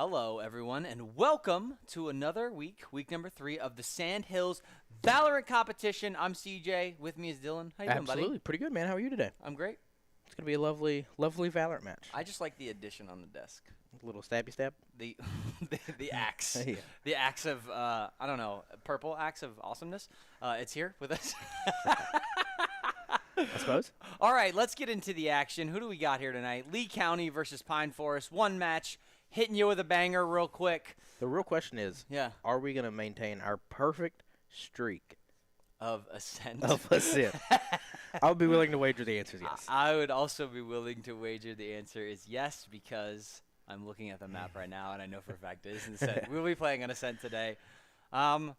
Hello, everyone, and welcome to another week number 3 of the Sandhills Valorant competition. I'm CJ. With me is Dylan. How you doing, buddy? Absolutely. Pretty good, man. How are you today? I'm great. It's going to be a lovely Valorant match. I just like the addition on the desk. A little stabby stab? The the axe. Yeah. The axe of, I don't know, purple axe of awesomeness. It's here with us. I suppose. All right, let's get into the action. Who do we got here tonight? Lee County versus Pine Forest. One match. Hitting you with a banger real quick. The real question is, are we going to maintain our perfect streak of ascent? I would be willing to wager the answer is yes. I would also be willing to wager the answer is yes, because I'm looking at the map right now, and I know for a fact it is Ascent. We'll be playing on Ascent today. I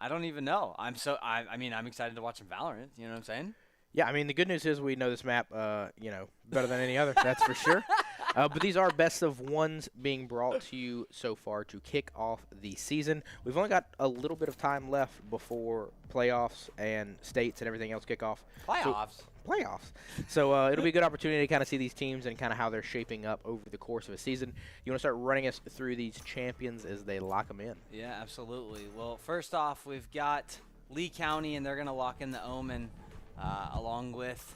don't even know. I'm excited to watch some Valorant. You know what I'm saying? Yeah, I mean, the good news is we know this map, better than any other. That's for sure. But these are best of ones being brought to you so far to kick off the season. We've only got a little bit of time left before playoffs and states and everything else kick off. Playoffs. So it'll be a good opportunity to kind of see these teams and kind of how they're shaping up over the course of a season. You want to start running us through these champions as they lock them in? Yeah, absolutely. Well, first off, we've got Lee County, and they're going to lock in the Omen along with...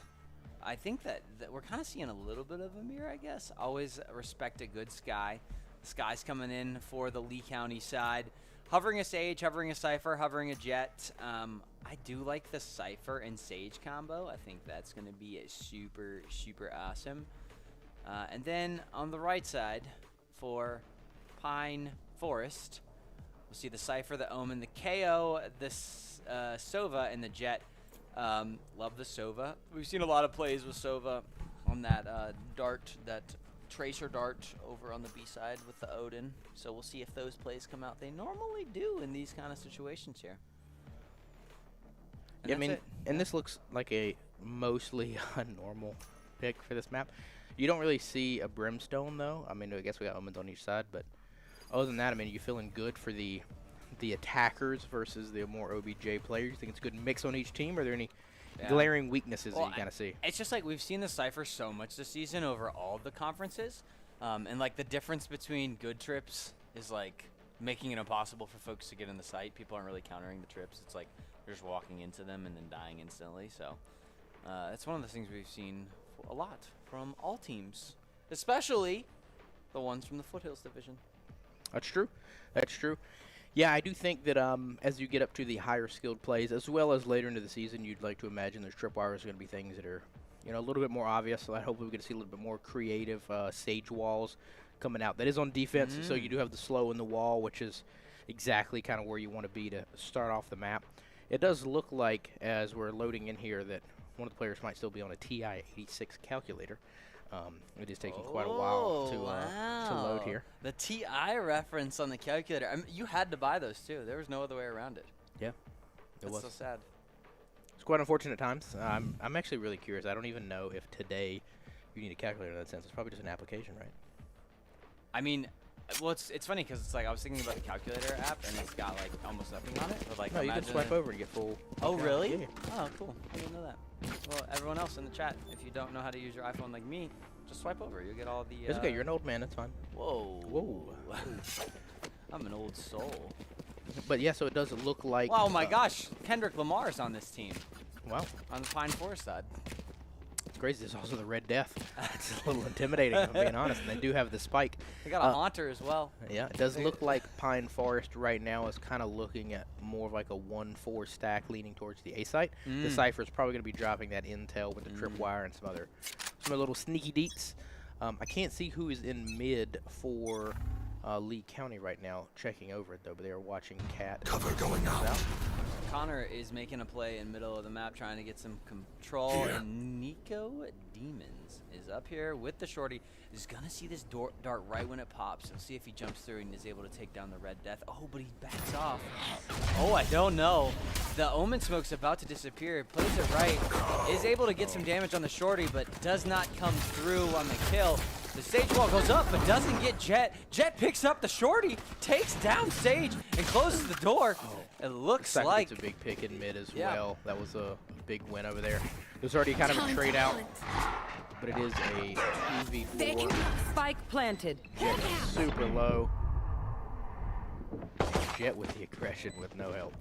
I think that we're kind of seeing a little bit of a mirror, I guess. Always respect a good Sky. Sky's coming in for the Lee County side. Hovering a Sage, hovering a Cypher, hovering a Jet. I do like the Cypher and Sage combo. I think that's going to be a super, super awesome. And then on the right side for Pine Forest, we'll see the Cypher, the Omen, the KO, the Sova, and the Jet. Love the Sova. We've seen a lot of plays with Sova on that dart, that tracer dart over on the B side with the Odin. So we'll see if those plays come out. They normally do in these kind of situations here. And yeah, I mean, and this looks like a mostly a normal pick for this map. You don't really see a Brimstone, though. I mean, I guess we got Omens on each side, but other than that, I mean, you feeling good for the attackers versus the more OBJ players? You think it's a good mix on each team? Or are there any glaring weaknesses that you kind of see? It's just like we've seen the Cypher so much this season over all of the conferences. And like the difference between good trips is like making it impossible for folks to get in the site. People aren't really countering the trips. It's like they're just walking into them and then dying instantly. So it's one of the things we've seen a lot from all teams, especially the ones from the Foothills division. That's true. That's true. Yeah, I do think that as you get up to the higher skilled plays, as well as later into the season, you'd like to imagine there's tripwires are going to be things that are, a little bit more obvious. So I hope we get to see a little bit more creative sage walls coming out. That is on defense, so you do have the slow in the wall, which is exactly kind of where you want to be to start off the map. It does look like, as we're loading in here, that one of the players might still be on a TI-86 calculator. It is taking quite a while to load here. The TI reference on the calculator. I mean, you had to buy those too. There was no other way around it. Yeah, That's so sad. It's quite unfortunate times. I'm actually really curious. I don't even know if today you need a calculator in that sense. It's probably just an application, right? I mean, well, it's funny because it's like I was thinking about the calculator app and it's got like almost nothing on it. But like, no, you can swipe over and get full. Oh, really? Yeah. Oh, cool. I didn't know that. Well, everyone else in the chat, if you don't know how to use your iPhone like me, just swipe over. You'll get all the... It's okay. You're an old man. That's fine. Whoa. Whoa. I'm an old soul. But, yeah, so it does look like... Oh, my gosh. Kendrick Lamar's on this team. Wow. On the Pine Forest side. It's crazy. There's also the Red Death. It's a little intimidating, if I'm being honest. And they do have the spike. They got a Haunter as well. Yeah, it does look like Pine Forest right now is kind of looking at more of like a 1-4 stack leaning towards the A site. The Cypher is probably going to be dropping that intel with the tripwire and some other little sneaky deets. I can't see who is in mid for Lee County right now, checking over it though, but they are watching Cat. Cover going out. Connor is making a play in middle of the map, trying to get some control, and Nico Demons is up here with the shorty. Is gonna see this dart right when it pops. We'll see if he jumps through and is able to take down the Red Death. Oh, but he backs off. Oh, I don't know. The Omen Smoke's about to disappear. Plays it right. Is able to get some damage on the shorty, but does not come through on the kill. The Sage wall goes up, but doesn't get Jet. Jet picks up the shorty, takes down Sage, and closes the door. It looks like it's a big pick in mid as well. That was a big win over there. There's already kind of a trade out. but it is a 2v4. Spike planted. Jet is super low. Jet with the aggression with no help.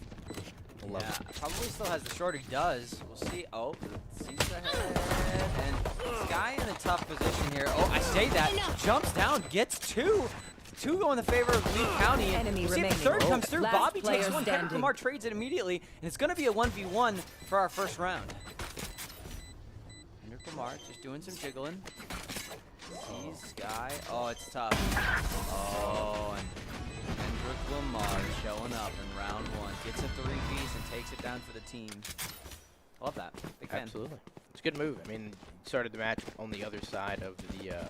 I love it. Probably still has the short. He does. We'll see. Oh, sees ahead. And Sky in a tough position here. Oh, I say that. Jumps down, gets two. Two go in the favor of Lee County. Enemy We'll see if the remaining. third comes through. Last Bobby takes player one. standing. Kendrick Lamar trades it immediately. And it's going to be a 1v1 for our first round. Kendrick Lamar just doing some jiggling. Sees Sky. Oh, it's tough. Oh, and Kendrick Lamar showing up in round one. Gets a 3-piece and takes it down for the team. Love that. Big fan. Absolutely. It's a good move. I mean, started the match on the other side of the Yeah.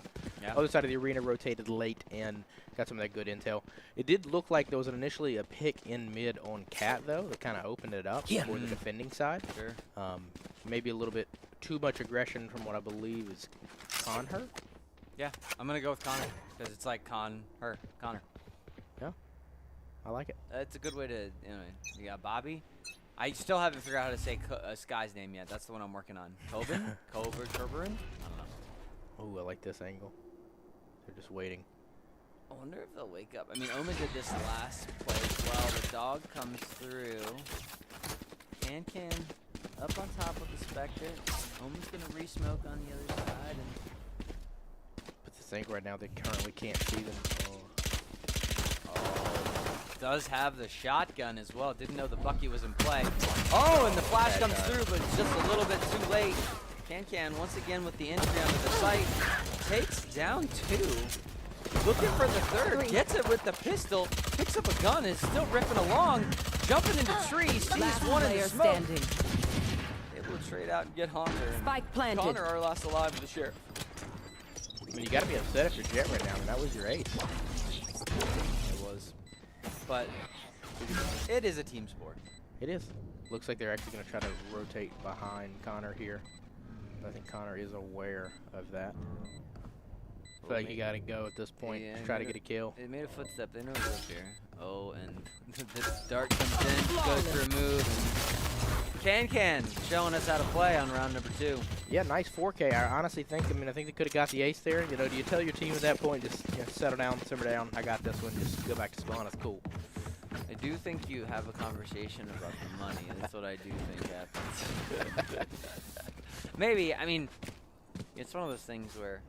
other side of the arena, rotated late, and got some of that good intel. It did look like there was initially a pick in mid on Cat, though, that kind of opened it up for the defending side. Sure. Maybe a little bit too much aggression from what I believe is Conher. Yeah, I'm going to go with Connor because it's like Connor. Yeah, I like it. It's a good way to, you got Bobby. I still haven't figured out how to say Sky's name yet. That's the one I'm working on. Coburn? Coburn? I don't know. Oh, I like this angle. They're just waiting. I wonder if they'll wake up. I mean, Omen did this last play as well. The dog comes through. Can up on top of the Spectre. Omen's going to re-smoke on the other side. And But the thing right now, they currently can't see them. does have the shotgun as well. Didn't know the Bucky was in play. Oh, and the flash comes through, but it's just a little bit too late. Can once again with the entry onto the site. Takes down two. Looking for the third. Gets it with the pistol. Picks up a gun. Is still ripping along. Jumping into tree. Sees one in the smoke. Standing. Able to trade out and get Hunter. Spike planted. Connor are last alive with the sheriff. I mean, you got to be upset if you're Jet right now, and that was your ace. It was. But it is a team sport. It is. Looks like they're actually going to try to rotate behind Connor here. I think Connor is aware of that. I feel like you got to go at this point to try to get a kill. It made a footstep. They know it's up here. Oh, and the dart comes in, goes for a move. Can showing us how to play on round number 2. Yeah, nice 4K. I honestly think, I think they could have got the ace there. You know, do you tell your team at that point, just settle down, simmer down, I got this one, just go back to spawn, it's cool. I do think you have a conversation about the money. That's what I do think happens. Maybe, I mean, it's one of those things where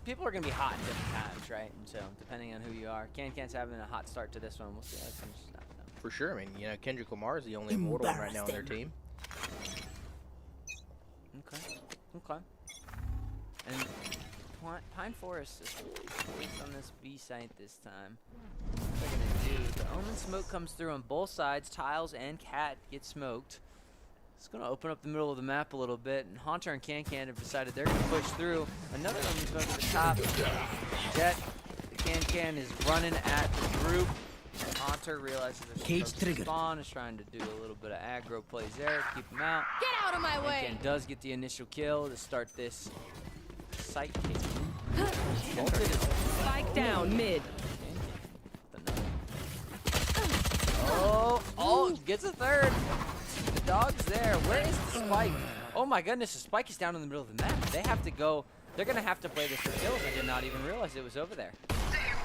people are going to be hot at different times, right? And so, depending on who you are, Can's having a hot start to this one. We'll see how this comes out. For sure. I mean, Kendrick Lamar is the only immortal one right now on their team. Okay. And Pine Forest is placed on this B site this time. What they're going to do, the Omen smoke comes through on both sides. Tiles and Cat get smoked. It's going to open up the middle of the map a little bit, and Haunter and Can have decided they're going to push through. Another Omen smoke to the top. Jet, the Can is running at the group. Haunter realizes there's a spawn, is trying to do a little bit of aggro plays there, keep him out. Get out of my way! Can does get the initial kill to start this site kick. Spike down mid. Oh, gets a third. The dog's there. Where is the spike? Oh my goodness, the spike is down in the middle of the map. They have to go. They're going to have to play this for kills. I did not even realize it was over there.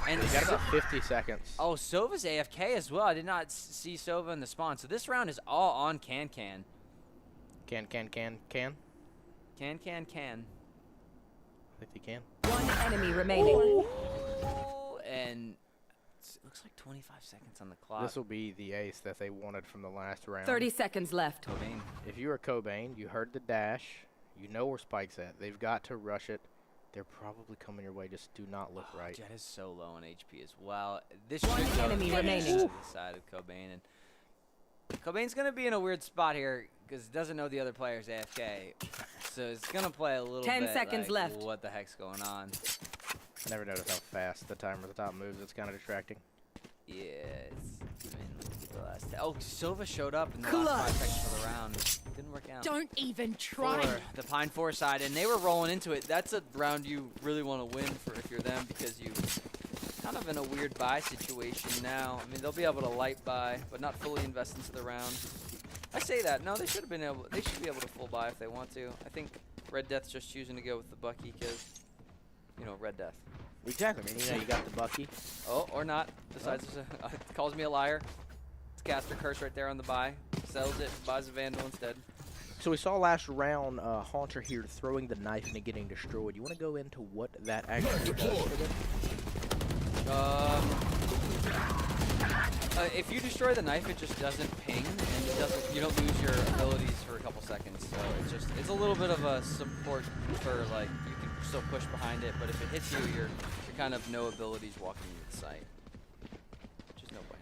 And we got about 50 seconds. Oh, Sova's AFK as well. I did not see Sova in the spawn. So this round is all on Can. Can. I think they can. One enemy remaining. Oh, and it looks like 25 seconds on the clock. This will be the ace that they wanted from the last round. 30 seconds left. Cobain. If you are Cobain, you heard the dash. You know where Spike's at. They've got to rush it. They're probably coming your way. Just do not look right. Jet is so low on HP as well. This One should go enemy remaining. to the side of Cobain. And Cobain's going to be in a weird spot here because he doesn't know the other player's AFK. So it's going to play a little 10 bit seconds like, left. what the heck's going on? I never noticed how fast the timer at the top moves. It's kind of distracting. Yeah, the last oh, Silva showed up in the last 5 seconds of the round. Didn't work out. Don't even try. For the Pine 4 side, and they were rolling into it. That's a round you really want to win for if you're them because you kind of in a weird buy situation now. I mean, they'll be able to light buy, but not fully invest into the round. I say that. No, they should have been able. They should be able to full buy if they want to. I think Red Death's just choosing to go with the Bucky because, you know, Red Death. Exactly. I mean, you know, you got the Bucky. Oh, or not. Decides calls me a liar. It's caster curse right there on the buy. Sells it, buys a Vandal instead. So we saw last round Haunter here throwing the knife and it getting destroyed. You want to go into what that actually does for them? If you destroy the knife, it just doesn't ping, and it doesn't. You don't lose your abilities for a couple seconds. So it's a little bit of a support for, like, you can still push behind it, but if it hits you, you're kind of no abilities walking into the site. Which is no way.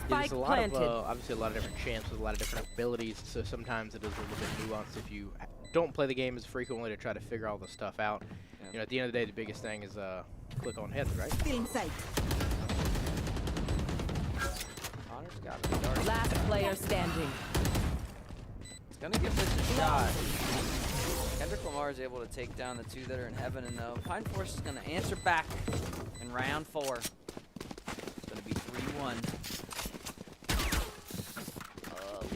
Spike There's a lot planted. of obviously a lot of different chances, a lot of different abilities. So sometimes it is a little bit nuanced if you don't play the game as frequently to try to figure all the stuff out. Yeah. You know, at the end of the day, the biggest thing is click on heads, right? Still in sight. Connor's got the dark. Last player standing. It's gonna give this a shot. Kendrick Lamar is able to take down the two that are in heaven, and Pine Forest is gonna answer back in round 4. It's gonna be 3-1.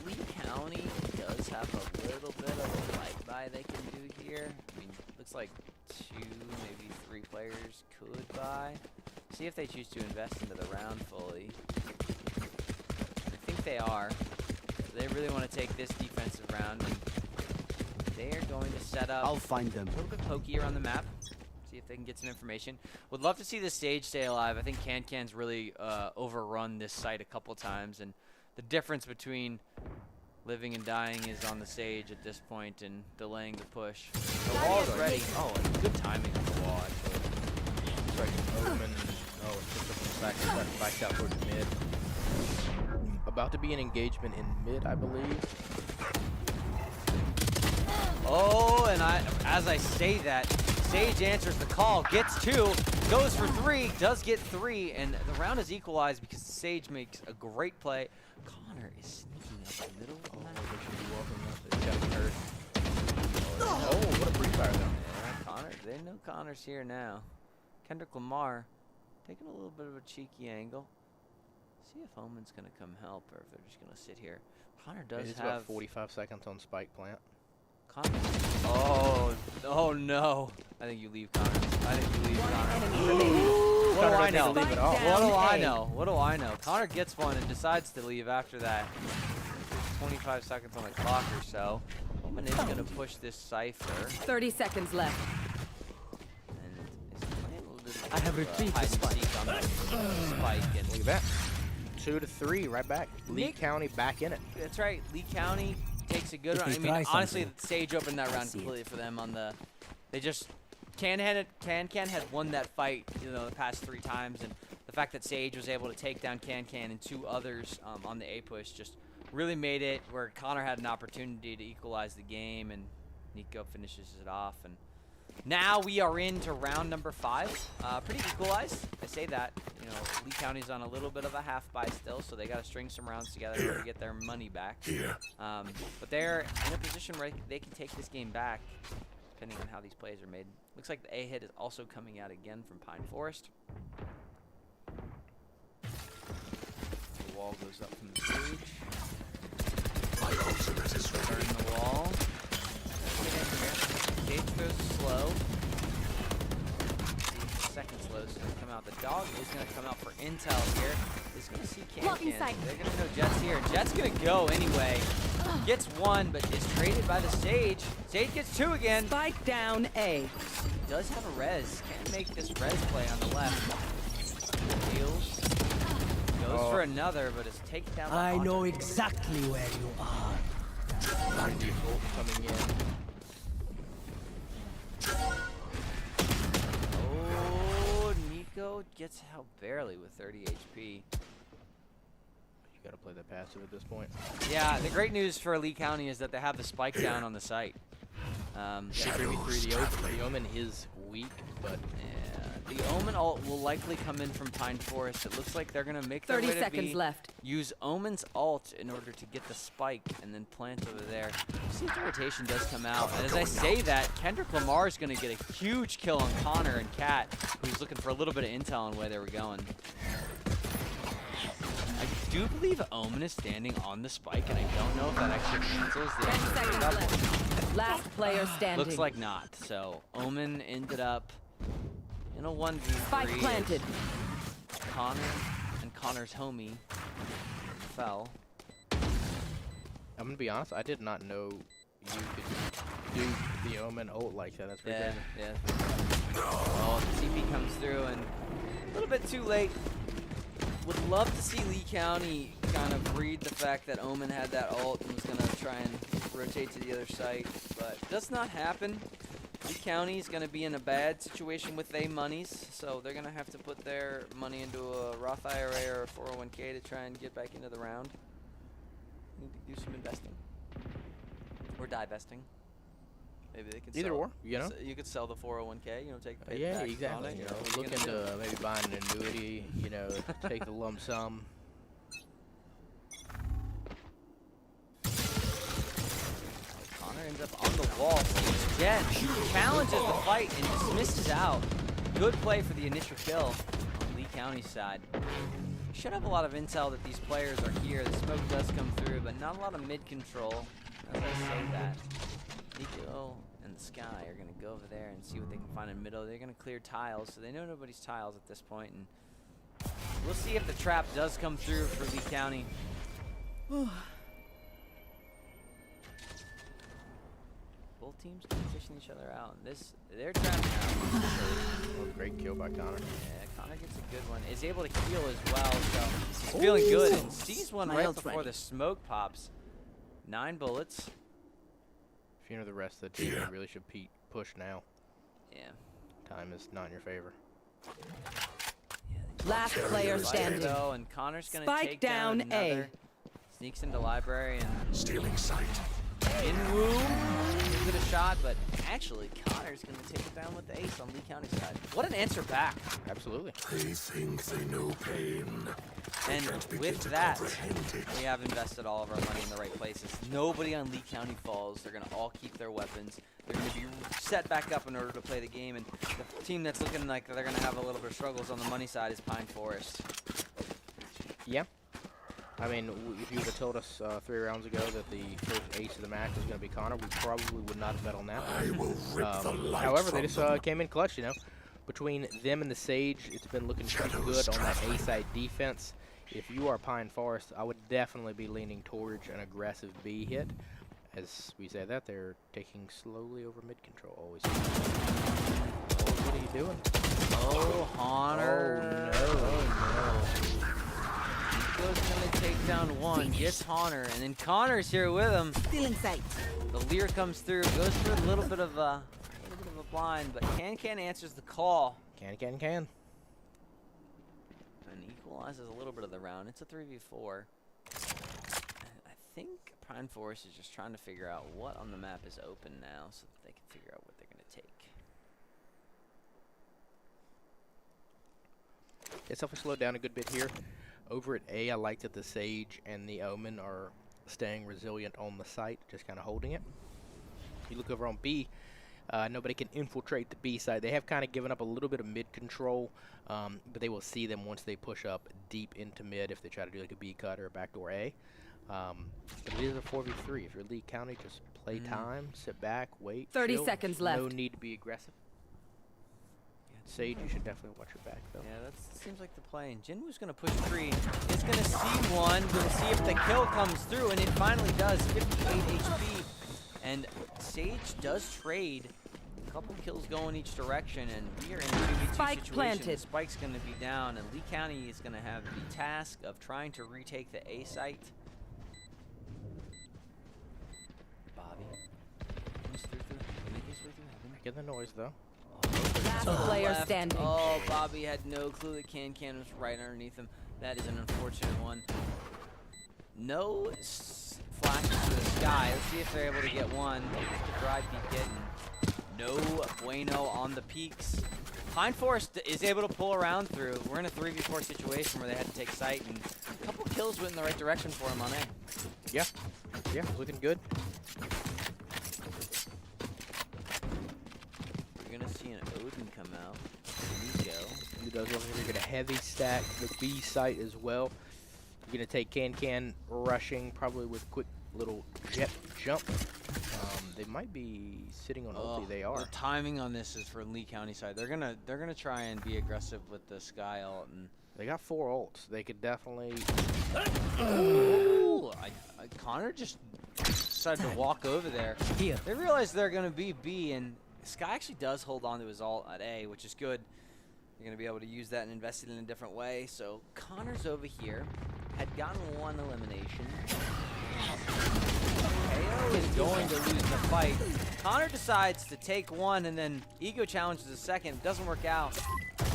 Lee County does have a little bit of a fight buy they can do here. I mean, looks like 2, maybe 3 players could buy. See if they choose to invest into the round fully. I think they are. They really want to take this defensive round. And they are going to set up. I'll find them. A little bit pokier on the map. See if they can get some information. Would love to see the stage stay alive. I think Can's really overrun this site a couple times, and the difference between living and dying is on the stage at this point and delaying the push. The wall is ready. Oh, and good timing on the wall, actually. It's like Omen. Oh, it's just up in the back, backed out towards mid. About to be an engagement in mid, I believe. Oh, and as I say that, Sage answers the call, gets 2, goes for 3, does get 3, and the round is equalized because Sage makes a great play. Connor is sneaking up the middle of the map. They should be walking up. It's gotta be hurt. Oh, what a pre-fire though. Yeah, Connor, they know Connor's here now. Kendrick Lamar taking a little bit of a cheeky angle. See if Omen's gonna come help or if they're just gonna sit here. Connor does It's have about 45 seconds on spike plant. Connor. Oh no! I think you leave Connor. I think you leave Connor. Enemy remaining. What do I Connor know? doesn't leave at all. What do I A. know? What do I know? Connor gets one and decides to leave after that. 25 seconds on the clock or so. Omen is gonna push this cipher. 30 seconds left. And is playing a little bit of I have retrieved the hide and spike. seek on the spike. And Look at that. 2 to 3, right back. Lee Nick- County back in it. That's right. Lee County takes a good If round. they I mean, try honestly, something, Sage opened that round see it. completely for them on the. They just Can had won that fight, you know, the past 3 times, and the fact that Sage was able to take down Can and 2 others on the A push just really made it where Connor had an opportunity to equalize the game, and Nico finishes it off. And now we are into round number 5. Pretty equalized. I say that. You know, Lee County's on a little bit of a half buy still, so they got to string some rounds together in order to get their money back. But they're in a position where they can take this game back, depending on how these plays are made. Looks like the A hit is also coming out again from Pine Forest. The wall goes up from the stage. My ultimate is ready. Burn the wall. Stage goes slow. Second slow is going to come out. The dog is going to come out for intel here. He's going to see Blocking Can. sight. They're going to go Jets here. Jet's going to go anyway. Gets 1, but is traded by the Sage. Sage gets 2 again. Spike down A. Does have a res. Can't make this res play on the left. Heals. Goes for another, but is taken down by I know Hunter. exactly where you are. Coming in. Oh, Nico gets out barely with 30 HP. You gotta play the passive at this point. Yeah, the great news for Lee County is that they have the spike down on the site. The Omen is weak, but Yeah, the Omen ult will likely come in from Pine Forest. It looks like they're going to make their 30 way to seconds B, left. use Omen's ult in order to get the spike and then plant over there. See if the rotation does come out. And as I say that, Kendrick Lamar is going to get a huge kill on Connor and Cat, who's looking for a little bit of intel on where they were going. I do believe Omen is standing on the spike, and I don't know if that actually cancels the 10 extra seconds double. left. Last player standing. Looks like not. So Omen ended up in a 1v3. Spike planted. Connor and Connor's homie fell. I'm gonna be honest. I did not know you could do the Omen ult like that. That's pretty Yeah, crazy. yeah. Oh, the CP comes through and a little bit too late. Would love to see Lee County kind of read the fact that Omen had that ult and was gonna try and rotate to the other site, but does not happen. Lee County is gonna be in a bad situation with their monies, so they're gonna have to put their money into a Roth IRA or a 401k to try and get back into the round. Need to do some investing or divesting. Maybe they could Either sell, or, you know. you could sell the 401k, you know, take the Yeah, payback on exactly. it. You know, what are you look gonna do? into maybe buying an annuity. You know, take the lump sum. Connor ends up on the wall. Again, challenges the fight and dismisses out. Good play for the initial kill on Lee County's side. Should have a lot of intel that these players are here. The smoke does come through, but not a lot of mid control. As I say that, Nico and the Sky are going to go over there and see what they can find in the middle. They're going to clear tiles, so they know nobody's tiles at this point. And we'll see if the trap does come through for Lee County. Both teams position each other out. They're trapped now. Oh, great kill by Connor. Yeah, Connor gets a good one. Is able to heal as well, so he's feeling good. And sees one right before the smoke pops. 9 bullets. If you know the rest of the team, you really should push now. Yeah. Time is not in your favor. Last player standing. Though, and Connor's gonna Spike take down down A. another. Sneaks into library and Stealing sight. Inwoo gives it a shot, but actually Connor's gonna take it down with the ace on Lee County side. What an answer back! Absolutely. They think they know pain. And Can't begin with to that, comprehend it. we have invested all of our money in the right places. Nobody on Lee County falls. They're gonna all keep their weapons. They're gonna be set back up in order to play the game. And the team that's looking like they're gonna have a little bit of struggles on the money side is Pine Forest. Yeah. I mean, if you would have told us 3 rounds ago that the first ace of the match was going to be Connor, we probably would not have bet on that. I will rip the light However, from they just them. came in clutch, you know. Between them and the Sage, it's been looking pretty good on that A-side defense. If you are Pine Forest, I would definitely be leaning towards an aggressive B hit. As we say that, they're taking slowly over mid-control always. Oh, what are you doing? Oh, Honor. Oh, no. Nico's gonna take down one, gets Honor, and then Connor's here with him. Stealing sight. The leer comes through, goes through a little bit of a blind, but Can answers the call Can. and equalizes a little bit of the round. It's a 3v4. I think Pine Forest is just trying to figure out what on the map is open now so that they can figure out what they're gonna take. It's definitely slowed down a good bit here. Over at A, I like that the Sage and the Omen are staying resilient on the site, just kind of holding it. You look over on B, nobody can infiltrate the B side. They have kind of given up a little bit of mid control, but they will see them once they push up deep into mid if they try to do like a B cut or a backdoor A. But it is a 4v3. If you're Lee County, just play time, sit back, wait. 30 chill. seconds No left. need to be aggressive. Sage, you should definitely watch your back, though. Yeah, that seems like the play. And Jinwoo's going to push 3. It's going to see one. Going to see if the kill comes through, and it finally does. 58 HP. And Sage does trade. A couple kills go in each direction, and we are in a 2v2 Spike situation. planted. Spike's going to be down, and Lee County is going to have the task of trying to retake the A site. Bobby comes through, make his way through heaven. Get the noise, though. Last player Left. standing. Oh, Bobby had no clue that Can was right underneath him. That is an unfortunate one. No flashes to the sky. Let's see if they're able to get one. The drive be getting. No bueno on the peaks. Pine Forest is able to pull around through. We're in a 3v4 situation where they had to take sight, and a couple kills went in the right direction for him on A. Yeah. Yeah, looking good. We're going to see an Odin come out. Nico. He does want to get a heavy stack the B site as well. You're going to take Can rushing, probably with quick little jet jump. They might be sitting on ulti. They are. The timing on this is for Lee County side. They're gonna try and be aggressive with the Sky ult, and They got 4 ults. They could definitely. ooh, Connor just decided to walk over there. Here. They realize they're gonna be B, and Sky actually does hold on to his ult at A, which is good. They're gonna be able to use that and invest it in a different way. So Connor's over here, had gotten 1 elimination. KO is going to lose the fight. Connor decides to take 1 and then Ego challenges a second. Doesn't work out.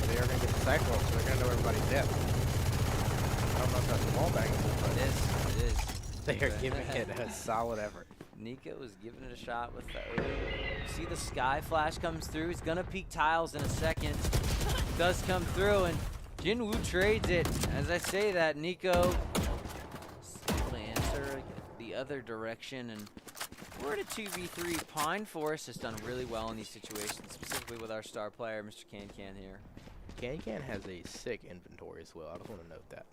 They are going to get the cycle, so they're going to know everybody's dead. I don't know if that's a wall bang, but It is. they are giving it a solid effort. Nico is giving it a shot with the Odin. See the Sky Flash comes through. He's going to peek tiles in a second. Does come through, and Jinwoo trades it. As I say that, Nico able to answer the other direction, and we're at a 2v3. Pine Forest has done really well in these situations, specifically with our star player, Mr. Can here. Can has a sick inventory as well. I just want to note that.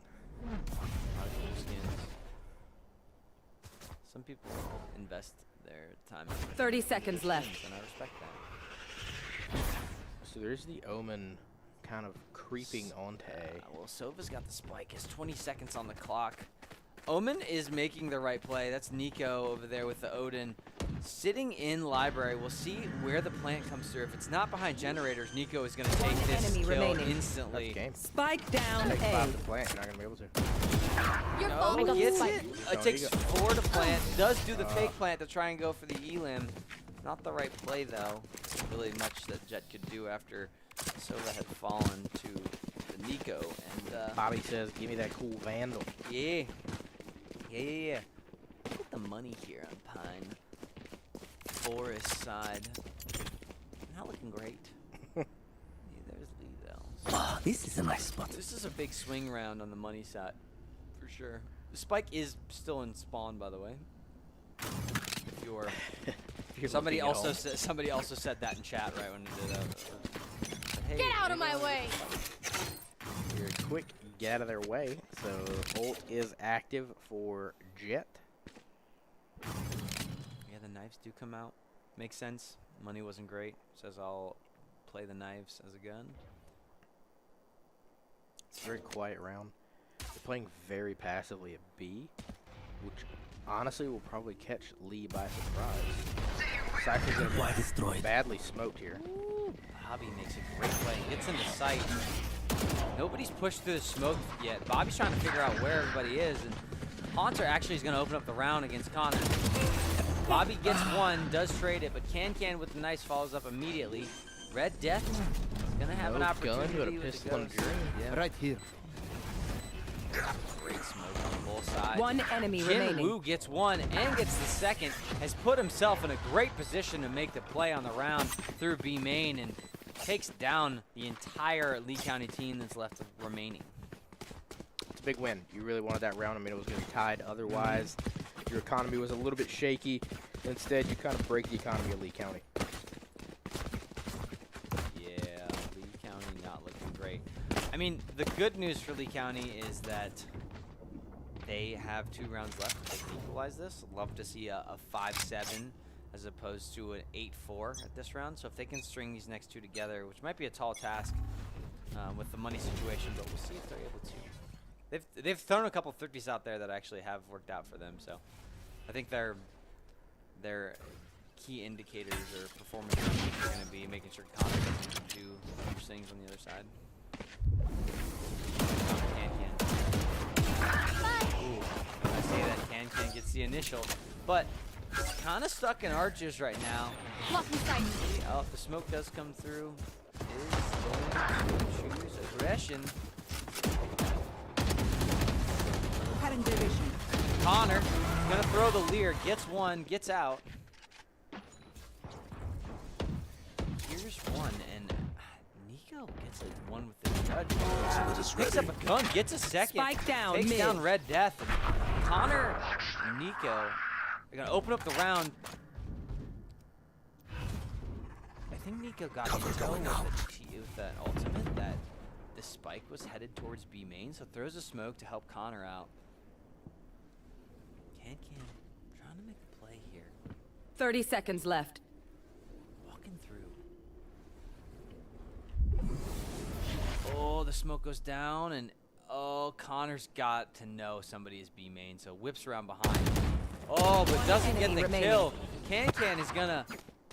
A lot of cool skins. Some people invest their time. in 30 seconds skins, left. and I respect that. So there's the Omen kind of creeping onto A. Well, Sova's got the spike. Has 20 seconds on the clock. Omen is making the right play. That's Nico over there with the Odin. Sitting in library. We'll see where the plant comes through. If it's not behind generators, Nico is going to take this enemy kill remaining. That's instantly. the game. Spike down Take 5 A. to plant. You're not going to be able to. You're No, falling off the gets spike. it. No, It takes you go. 4 to plant. Does do the fake plant to try and go for the elim. Not the right play, though. Not really much that Jet could do after Sova had fallen to the Nico. And Bobby says, give me that cool Vandal. yeah. Look at the money here on Pine Forest side. Not looking great. Yeah, there's Lee, though. So Ah, this is a nice spot. this is a big swing round on the money side, for sure. The spike is still in spawn, by the way. If you're somebody also said that in chat right when we did that. Hey, Get out of my way. You're quick, get out of their way. So ult is active for Jet. Yeah, the knives do come out. Makes sense. Money wasn't great. Says I'll play the knives as a gun. It's a very quiet round. They're playing very passively at B, which honestly will probably catch Lee by surprise. Cypher's gonna Why get destroyed? badly smoked here. Ooh, Bobby makes a great play. Gets into sight. Nobody's pushed through the smoke yet. Bobby's trying to figure out where everybody is, and Haunter actually is going to open up the round against Connor. Bobby gets 1, does trade it, but Can with the nice follows up immediately. Red Death is going to have an No opportunity gun, but a with pistol the and ghost. dream. Yeah. Right here. Great smoke on both sides. 1 enemy remaining. Jinwoo gets 1 and gets the second. Has put himself in a great position to make the play on the round through B main and takes down the entire Lee County team that's left remaining. It's a big win. You really wanted that round. I mean, it was going to be tied. Otherwise, your economy was a little bit shaky. Instead, you kind of break the economy of Lee County. Yeah, Lee County not looking great. I mean, the good news for Lee County is that they have 2 rounds left if they can equalize this. Love to see a 5-7 as opposed to an 8-4 at this round. So if they can string these next 2 together, which might be a tall task with the money situation, but we'll see if they're able to. They've thrown a couple 30s out there that actually have worked out for them. So I think their key indicators or performance are going to be making sure Connor doesn't do huge things on the other side. Ooh, when I say that, Can gets the initial, but kind of stuck in archers right now. Blocking sight. Oh, the smoke does come through. Is going to choose aggression. Connor gonna throw the leer, gets 1, gets out. Here's 1, and Nico gets a 1 with the judge. Picks up a gun, gets a second. Spike down, takes mid. down Red Death. And Connor and Nico are gonna open up the round. I think Nico got with that ultimate that the spike was headed towards B main, so throws a smoke to help Connor out. Can trying to make a play here. 30 seconds left. Walking through. Oh, the smoke goes down, and oh, Connor's got to know somebody is B main, so whips around behind. Oh, but doesn't get the kill. Can is gonna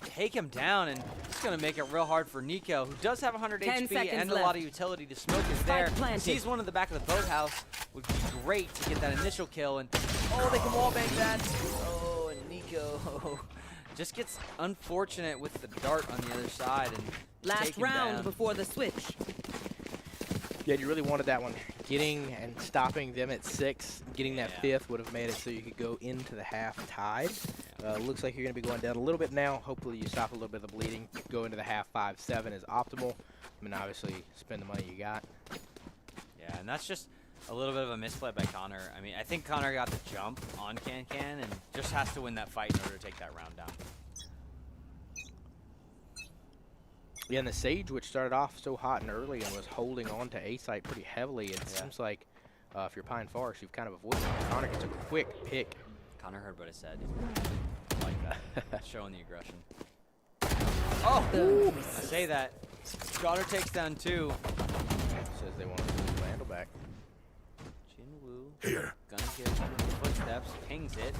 take him down, and it's gonna make it real hard for Nico, who does have 100 10 HP seconds and a lot of utility. The smoke is there. planted. Sees one in the back of the boathouse. Would be great to get that initial kill, and oh, they can wallbang that. Oh, and Nico just gets unfortunate with the dart on the other side, and Last take him round down. before the switch. Yeah, you really wanted that one. Getting and stopping them at 6, getting that Yeah. 5th would have made it so you could go into the half tied. Looks like you're going to be going down a little bit now. Hopefully you stop a little bit of the bleeding. Go into the half 5-7 is optimal. I mean, obviously, spend the money you got. Yeah, and that's just a little bit of a misplay by Connor. I mean, I think Connor got the jump on Can and just has to win that fight in order to take that round down. Yeah, and the Sage, which started off so hot and early and was holding on to A site pretty heavily, it seems like if you're Pine Forest, you've kind of avoided it. Connor gets a quick pick. Connor heard what I said. I like that. Showing the aggression. Oh! I say that. Connor takes down 2. Says they want to move the handle back. Jinwoo. Here. Gonna get one of the footsteps. Pings it.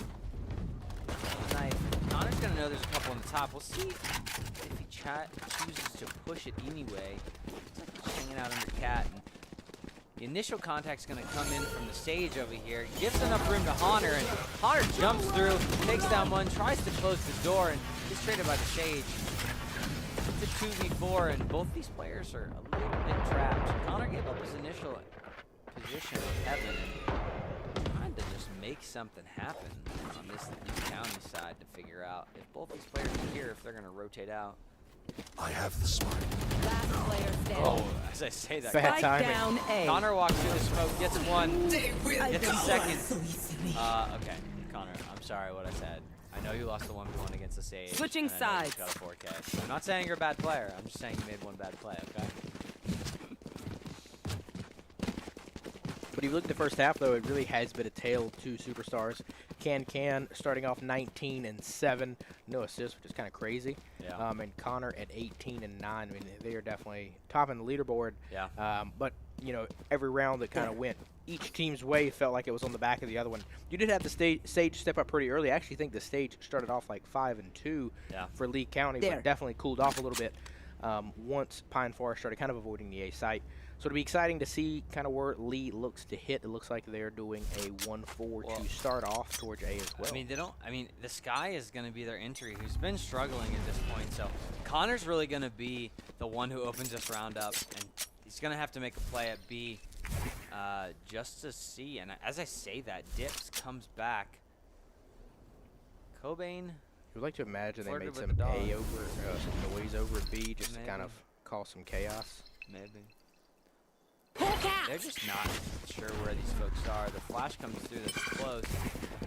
Knife. Connor's gonna know there's a couple on the top. We'll see if he chooses to push it anyway. Looks like he's hanging out under Cat. And the initial contact's gonna come in from the Sage over here. Gives enough room to Honor, and Honor jumps through, takes down one, tries to close the door, and gets traded by the Sage. It's a 2v4, and both these players are a little bit trapped. Connor gave up his initial position with Heaven and trying to just make something happen on this county side to figure out if both these players are here, if they're going to rotate out. I have the spike. Last player standing. Oh, as I say that, Bad Spike timing. down A. Connor walks through the smoke, gets one, gets a second. Okay, Connor, I'm sorry what I said. I know you lost the 1v1 against the Sage. Switching and I know you sides. got a 4K. I'm not saying you're a bad player. I'm just saying you made one bad play, okay? But if you look at the first half, though, it really has been a tale of 2 superstars. Can starting off 19 and 7, no assists, which is kind of crazy. Yeah. And Connor at 18 and 9. I mean, they are definitely top in the leaderboard. Yeah. But you know, every round that kind of went each team's way felt like it was on the back of the other one. You did have the Sage step up pretty early. I actually think the Sage started off like 5 and 2 for Lee County, but definitely cooled off a little bit once Pine Forest started kind of avoiding the A site. So it'll be exciting to see kind of where Lee looks to hit. It looks like they're doing a 1-4 to start off towards A as well. I mean, they don't. I mean, the Sky is going to be their entry, who's been struggling at this point. So Connor's really going to be the one who opens this round up, and he's going to have to make a play at B just to see. And as I say that, Dips comes back. Cobain. I would like to imagine they Flirted made with some the dog. A over, some noise over at B just to kind Maybe. of cause some chaos. Maybe. Pull cap. They're just not sure where these folks are. The flash comes through that's close.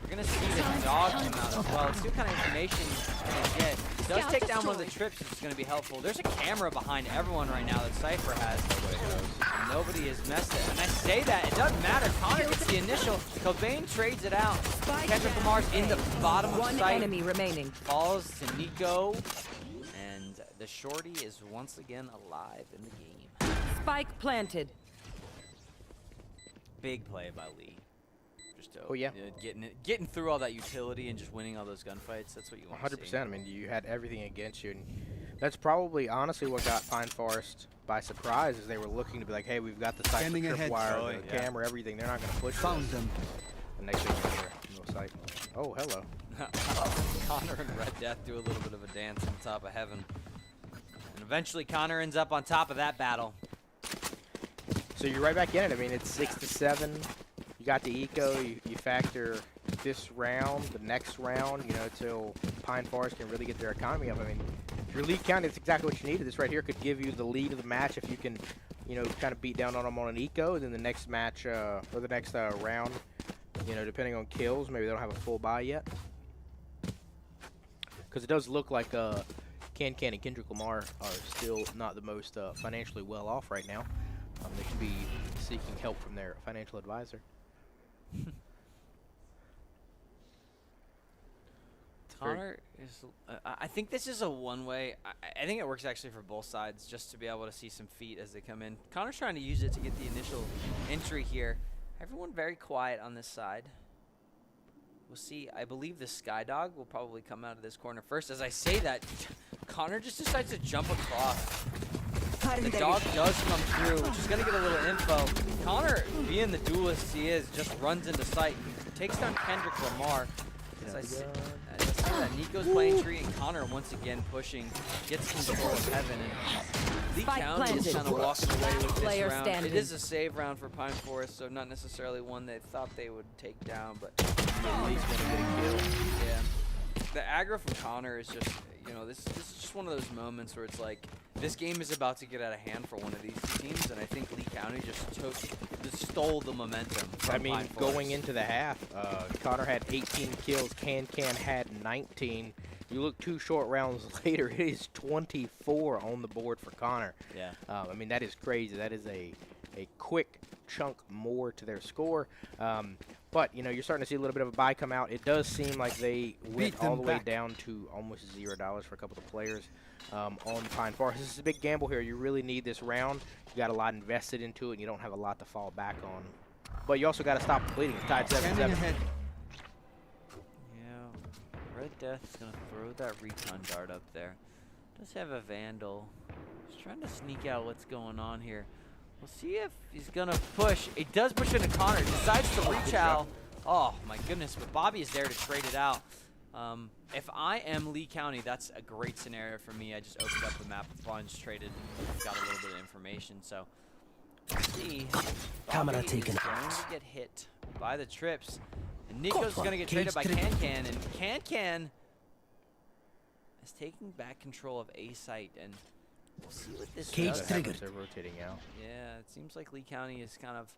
We're going to see the dog come out as well. Let's see what kind of information he's going to get. He does take down one of the trips, which is going to be helpful. There's a camera behind everyone right now that Cypher has. Nobody has messed it. And I say that, it doesn't matter. Connor gets the initial. Cobain trades it out. Kendrick Lamar's in the bottom of One sight. enemy remaining. Falls to Nico. And the shorty is once again alive in the game. Spike planted. Big play by Lee. Just Oh, yeah. Getting through all that utility and just winning all those gunfights. That's what you want to see. 100%. I mean, you had everything against you, and that's probably honestly what got Pine Forest by surprise. Is they were looking to be like, hey, we've got the site, the tripwire, the camera, everything. They're not going to push Found this. them. The next thing you hear, no sight. Oh, hello. Connor and Red Death do a little bit of a dance on top of heaven, and eventually Connor ends up on top of that battle. So you're right back in it. I mean, it's 6 to 7. You got the eco. You factor this round, the next round, you know, till Pine Forest can really get their economy up. I mean, if you're Lee County, it's exactly what you needed. This right here could give you the lead of the match if you can, you know, kind of beat down on them on an eco. And then the next match or the next round, you know, depending on kills, maybe they don't have a full buy yet. Because it does look like Can and Kendrick Lamar are still not the most financially well off right now. They should be seeking help from their financial advisor. Connor is. I think this is a one-way. I think it works actually for both sides, just to be able to see some feet as they come in. Connor's trying to use it to get the initial entry here. Everyone very quiet on this side. We'll see. I believe the Skydog will probably come out of this corner first. As I say that, Connor just decides to jump across. The dog does come through, which is going to get a little info. Connor, being the duelist he is, just runs into sight. Takes down Kendrick Lamar. As I see that, Nico's playing tree, and Connor once again pushing, gets control of heaven. And Lee Spike County is planted. kind of walking away with this Player round. standing. It is a save round for Pine Forest, so not necessarily one they thought they would take down, but At least want to get a kill. yeah. The aggro from Connor is just, this is just one of those moments where it's like, this game is about to get out of hand for one of these teams, and I think Lee County just stole the momentum from I mean, Pine going Forest. into the half, Connor had 18 kills, Can had 19. You look 2 short rounds later, it is 24 on the board for Connor. Yeah. I mean, that is crazy. That is a quick chunk more to their score. But, you're starting to see a little bit of a buy come out. It does seem like they went all the way down to almost $0 for a couple of players on Pine Forest. This is a big gamble here. You really need this round. You got a lot invested into it, and you don't have a lot to fall back on. But you also got to stop the bleeding. It's tied 7-7. Yeah. Red Death is going to throw that recon dart up there. Does have a Vandal. He's trying to sneak out what's going on here. We'll see if he's going to push. It does push into Connor. Decides to reach out. Oh, my goodness. But Bobby is there to trade it out. If I am Lee County, that's a great scenario for me. I just opened up the map, plunged, traded, got a little bit of information. So, let's see. Camera Bobby taken is going out. to get hit by the trips. And Nico's going to get traded by Can-Can. And Can-Can is taking back control of A-Site. And we'll see what this Cage does. triggered. They're rotating out. Yeah, it seems like Lee County is kind of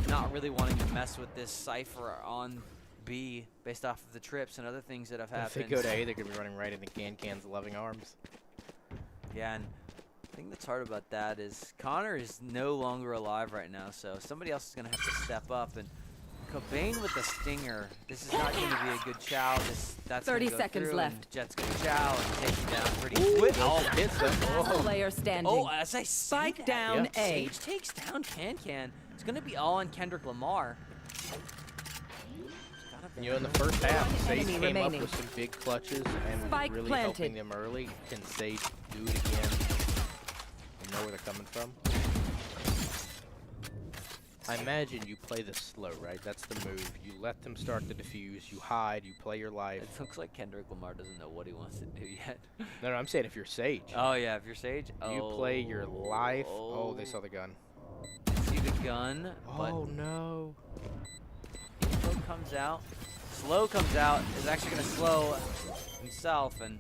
not really wanting to mess with this Cypher on B based off of the trips and other things that have If they happened. go to A, they're going to be running right into Can-Can's loving arms. Yeah, and the thing that's hard about that is Connor is no longer alive right now, so somebody else is going to have to step up. And Cobain with the Stinger, this is not going to be a good chow. That's 30 gonna go seconds through, left. and Jet's going to chow and take him down pretty quick. Oh, hits them. Last player standing. Oh, as I say Spike that, down Yeah. A. Sage takes down Can-Can. It's going to be all on Kendrick Lamar. In the first half, Sage enemy came up remaining. with some big clutches and was Spike really planted. helping them early. Can Sage do it again? You know where they're coming from? I imagine you play this slow, right? That's the move. You let them start the defuse, you hide, you play your life. It looks like Kendrick Lamar doesn't know what he wants to do yet. No, I'm saying if you're Sage. Oh, yeah, if you're Sage. You play your life. Oh, they saw the gun. See the gun, but Oh, no. Info comes out. Slow comes out, is actually going to slow himself, and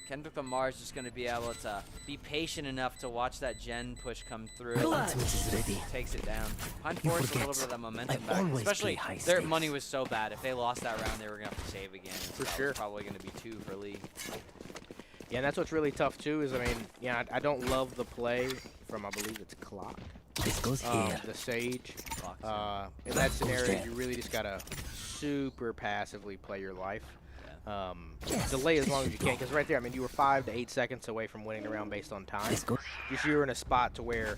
Kendrick Lamar is just going to be able to be patient enough to watch that gen push come through. Ultimate is ready. Takes it down. Pine You Forest a little forget, bit of that momentum I back. always Especially play high their stakes. money was so bad. If they lost that round, they were going to have to save again. For So sure. It's probably going to be 2 for Lee. Yeah, and that's what's really tough, too, is, I mean, yeah, I don't love the play from, I believe it's Clock. This goes here. The Sage. Clock's In that goes scenario, there. you really just gotta super passively play your life. Yes. Delay as long as you can, because right there, I mean, you were 5 to 8 seconds away from winning the round based on time. This goes. Just you were in a spot to where,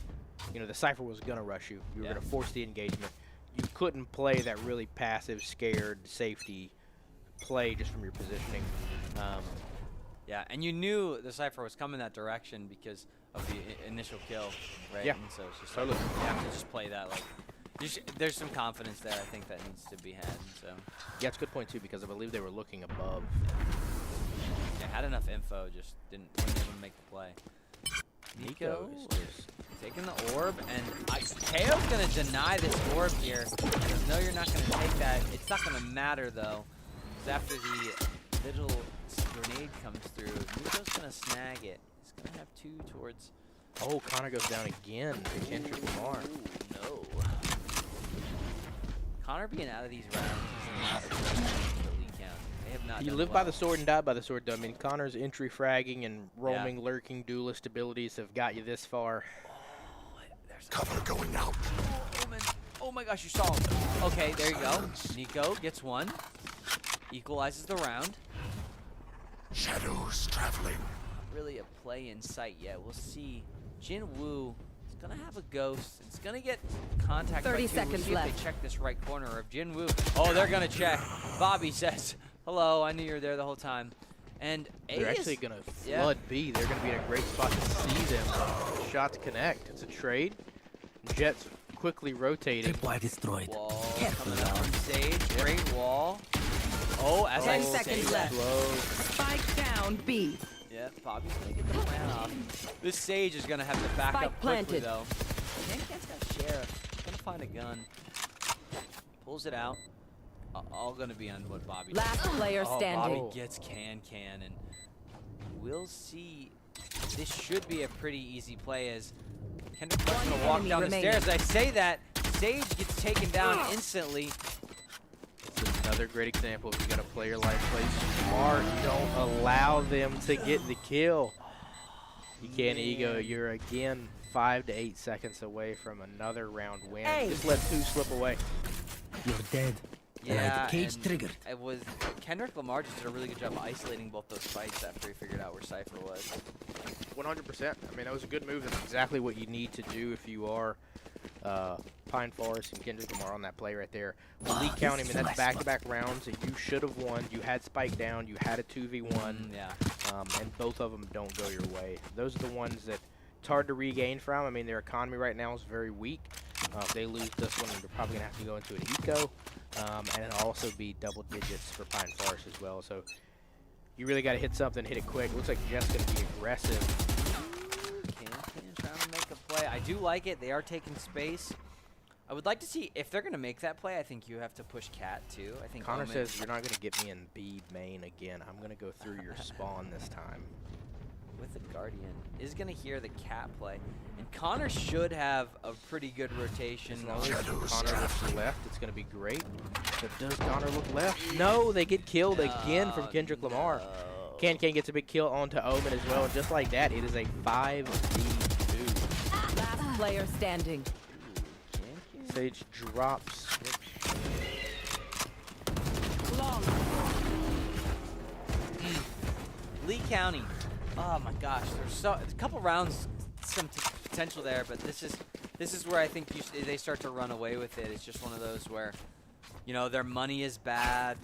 the Cypher was gonna rush you. You were Yeah. gonna force the engagement. You couldn't play that really passive, scared, safety play just from your positioning. Yeah, and you knew the Cypher was coming that direction because of the initial kill, right? Yeah. And so it's just Totally. like, you have to just play that like. There's some confidence there, I think, that needs to be had. So Yeah, it's a good point too, because I believe they were looking above. yeah, had enough info, just wouldn't even make the play. Nico is just taking the orb, and Teo's gonna deny this orb here. Because, no, you're not gonna take that. It's not gonna matter though, because after the little grenade comes through, Nico's gonna snag it. He's gonna have 2 towards. Oh, Connor goes down again to Kendrick Lamar. Ooh, no. Connor being out of these rounds is not a good thing for Lee County. They have not You done live well. by the sword and die by the sword. I mean, Connor's entry fragging and roaming, lurking, duelist abilities have got you this far. There's a Cover going out. Omen. Oh my gosh, you saw him. Okay, there you go. Nico gets 1. Equalizes the round. Shadows traveling. Not really a play in sight yet. We'll see. Jin Woo is gonna have a ghost. It's gonna get contact. 30 by two. seconds We'll see left. if they check this right corner of Jin Woo. Oh, they're gonna check. Bobby says, "Hello, I knew you were there the whole time." And A They're is- actually going to yeah. flood B. They're going to be in a great spot to see them. Shots connect. It's a trade. Jets quickly rotating. Tripwire destroyed. Wall Careful coming up now. from Sage. Great wall. Oh, as 10 I say seconds that. left. Slow. Spike down B. Yeah, Bobby's gonna get the plan off. This Sage is gonna have to back Spike up quickly planted. though. Can's got Sheriff. Gonna find a gun. Pulls it out. All gonna be on what Bobby Last does. player Oh, standing. Bobby gets can, and we'll see. This should be a pretty easy play as Kendrick's One gonna walk enemy down remaining. the stairs. I say that Sage gets taken down instantly. It's another great example. If you got a player like play smart, don't allow them to get the kill. You can't ego. You're again 5 to 8 seconds away from another round win. Hey. Just let 2 slip away. You're dead. Yeah, Cage and triggered. it was Kendrick Lamar just did a really good job of isolating both those fights after he figured out where Cypher was. 100%. I mean, that was a good move. That's exactly what you need to do if you are Pine Forest and Kendrick Lamar on that play right there. With Lee County, I mean, that's back-to-back rounds that you should have won. You had Spike down. You had a 2v1. Yeah. And both of them don't go your way. Those are the ones that it's hard to regain from. I mean, their economy right now is very weak. If they lose this one, they're probably going to have to go into an eco. And it'll also be double digits for Pine Forest as well. So you really got to hit something, hit it quick. It looks like Jeff's going to be aggressive. Can trying to make a play. I do like it. They are taking space. I would like to see if they're going to make that play. I think you have to push Cat too. I think Connor Omen- says, you're not going to get me in B main again. I'm going to go through your spawn this time. with the Guardian is going to hear the Cat play, and Connor should have a pretty good rotation. As long as Connor looks left, it's going to be great. But does Connor look left? No, they get killed again from Kendrick Lamar. Can gets a big kill onto Omen as well, and just like that, it is a 5v2. Last player standing. Sage drops. Long. Lee County. Oh my gosh, there's a couple rounds, some potential there, but this is where I think they start to run away with it. It's just one of those where, you know, their money is bad.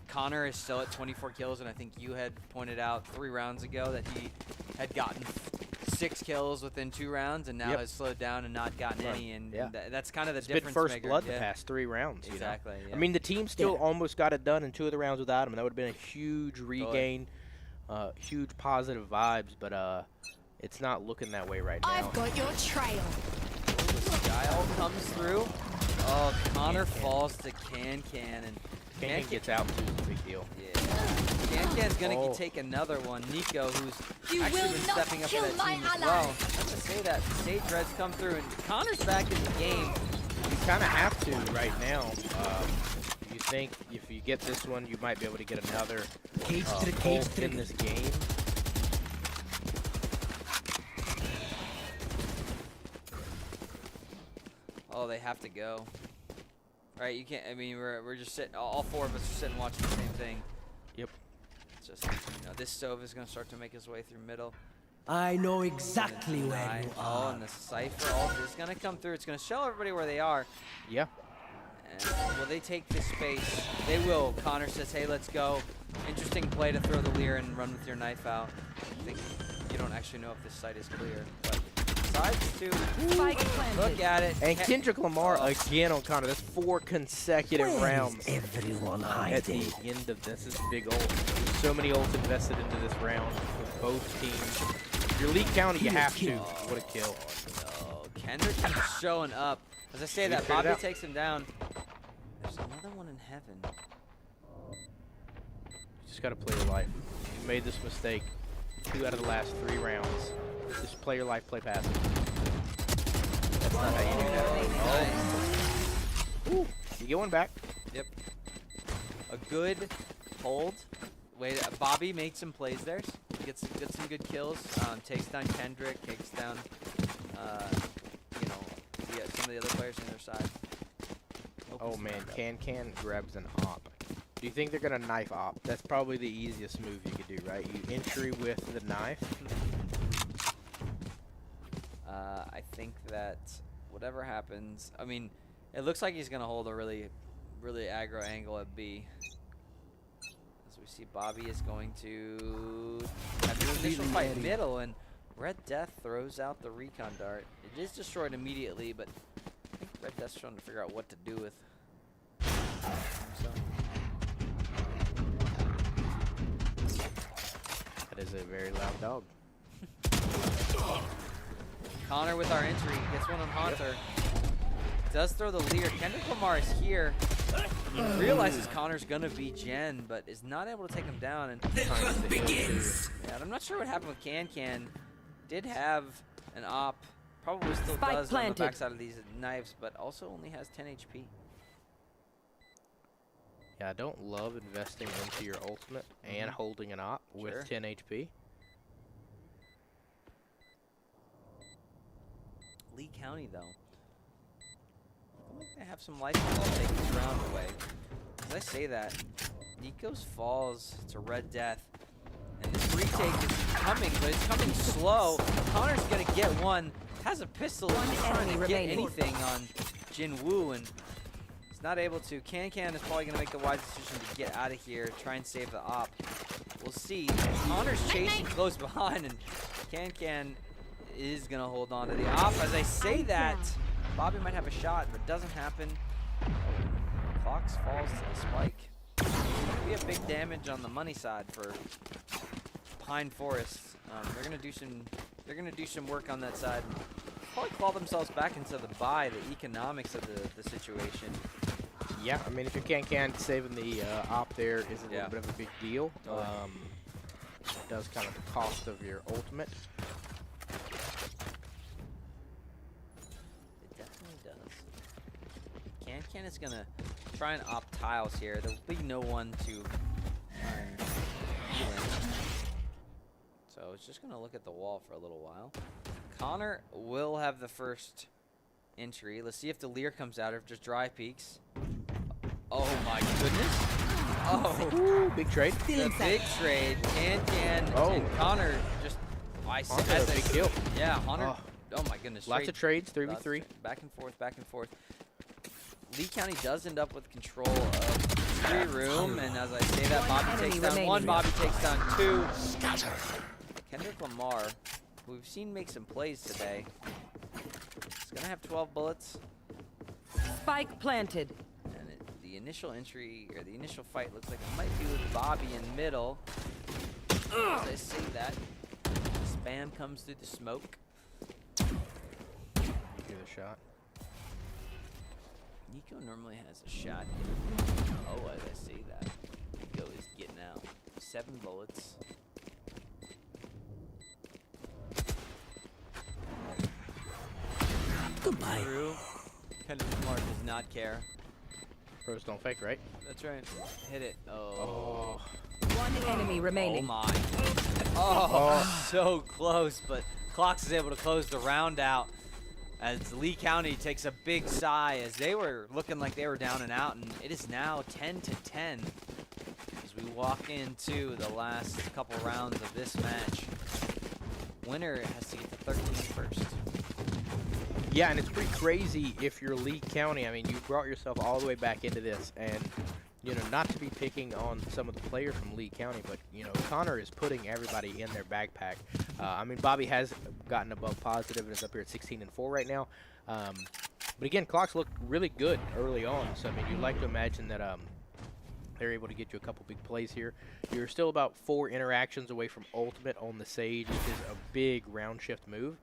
Connor is still at 24 kills, and I think you had pointed out 3 rounds ago that he had gotten 6 kills within 2 rounds, and now has slowed down and not gotten any. And that's kind of the difference It's been first maker. blood the past 3 rounds. Exactly. You know? Yeah. I mean, the team still almost got it done in 2 of the rounds without him. That would have been a huge regain, huge positive vibes, but it's not looking that way right now. I've got your trail. The guy all comes through. Oh, Connor falls to Can, and Can gets out too, is a big deal. Yeah. Can's gonna take another one. Nico, who's You actually will been not stepping up for kill that my team as ally. well. I have to say that Sage Reds come through, and Connor's back in the game. You kind of have to right now. You think if you get this one, you might be able to get another ult in this game. Oh, they have to go. Right, you can't. I mean, we're just sitting. All 4 of us are sitting watching the same thing. Yep. It's just, you know, this stove is gonna start to make his way through middle. I know exactly where you Oh, are. and the Cypher ult is gonna come through. It's gonna show everybody where they are. Yeah. And will they take this space? They will. Connor says, hey, let's go. Interesting play to throw the Leer and run with your knife out. I think you don't actually know if this site is clear. But sides too. Spike planted. Look at it. And Kendrick Lamar again on Connor. That's 4 consecutive Where is rounds everyone at the hiding? end of this. This is big ult. There's so many ults invested into this round with both teams. Your Lee County, you have to. What a kill. Oh, Kendrick keeps showing up. As I say that, figured it Bobby out. takes him down. There's another one in heaven. You just got to play your life. You made this mistake 2 out of the last 3 rounds. Just play your life, play passive. That's not how you do that. Nice. Ooh, you get one back. Yep. A good hold. Wait, Bobby made some plays there. Gets some good kills. Takes down Kendrick. Takes down, you know, some of the other players on their side. Oh man, Can grabs an op. Do you think they're gonna knife op? That's probably the easiest move you could do, right? You entry with the knife. I think that whatever happens, I mean, it looks like he's gonna hold a really aggro angle at B. As we see, Bobby is going to have the initial fight middle, and Red Death throws out the recon dart. It is destroyed immediately, but I think Red Death's trying to figure out what to do with. So. That is a very loud dog. Connor with our entry gets one on Haunter. Does throw the leer. Kendrick Lamar is here. Realizes Connor's gonna be Jen, but is not able to take him down. And begins. Yeah, and I'm not sure what happened with Can. Did have an op. Probably still Spike does planted. on the backside of these knives, but also only has 10 HP. Yeah, I don't love investing into your ultimate and holding an op with 10 HP. Lee County, though. I think they have some license to take this round away. As I say that, Nico's falls to Red Death. And this retake is coming, but it's coming slow. Connor's going to get one. Has a pistol. He's trying to get anything on Jin Woo, and he's not able to. Can is probably going to make the wise decision to get out of here, try and save the op. We'll see. Connor's chasing close behind, and Can is going to hold on to the op. As I say that, Bobby might have a shot, but it doesn't happen. Clocks falls to the spike. We have big damage on the money side for Pine Forest. They're gonna do some work on that side. Probably claw themselves back into the buy, the economics of the situation. Yeah, I mean, if you can saving the op there is a little bit of a big deal. It does kind of the cost of your ultimate. It definitely does. Can is gonna try and op tiles here. There'll be no one to heal in. So it's just gonna look at the wall for a little while. Connor will have the first entry. Let's see if the leer comes out or if just dry peeks. Oh my goodness. Oh, ooh, big trade. the big trade. Can and Connor just That's a big kill. Yeah, Hunter. Oh my goodness. Lots of trades, 3v3. Back and forth, back and forth. Lee County does end up with control of 3 room, and as I say that, Bobby takes down 1, Bobby takes down 2. Scatter. Kendrick Lamar, who we've seen make some plays today, is going to have 12 bullets. Spike planted. And the initial entry, or the initial fight, looks like it might be with Bobby in middle. As I say that, spam comes through the smoke. Give it a shot. Nico normally has a shot. Oh, as I say that, Nico is getting out. 7 bullets. Goodbye. Through. Kendrick Lamar does not care. Pros don't fake, right? That's right. Hit it. Oh. One enemy Oh remaining. my. Oh, so close, but Clocks is able to close the round out as Lee County takes a big sigh as they were looking like they were down and out, and it is now 10-10 as we walk into the last couple rounds of this match. Winner has to get to 13 first. Yeah, and it's pretty crazy if you're Lee County. I mean, you brought yourself all the way back into this, and you know, not to be picking on some of the players from Lee County, but you know, Connor is putting everybody in their backpack. I mean, Bobby has gotten above positive and is up here at 16-4 right now. But again, Clocks look really good early on, so I mean, you'd like to imagine that they're able to get you a couple big plays here. You're still about 4 interactions away from ultimate on the Sage, which is a big round shift move.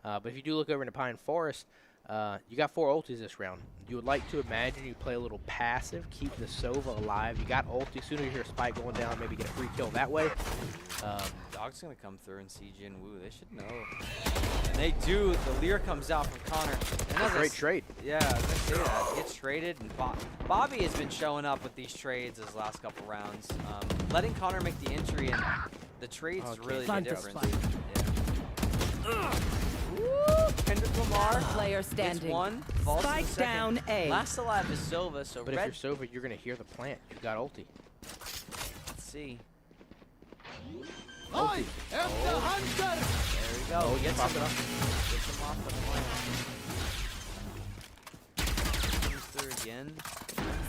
But if you do look over into Pine Forest, you got 4 ultis this round. You would like to imagine you play a little passive, keep the Sova alive. You got ulti. Sooner you hear a spike going down, maybe get a free kill that way. Dog's going to come through and see Jin Woo. They should know. And they do. The leer comes out from Connor. And Great trade. Yeah, as I say that, gets traded. And Bobby has been showing up with these trades his last couple rounds. Letting Connor make the entry, and the trades really the difference. Yeah. Kendrick Lamar Player gets standing. one, falls to the Spike second. down A. Last alive is Silva, so But red. if you're Sova, you're going to hear the plant. You got ulti. Let's see. I am the hunter! There we go. Oh, Gets pop him, it off. gets him off the plant. Comes through again.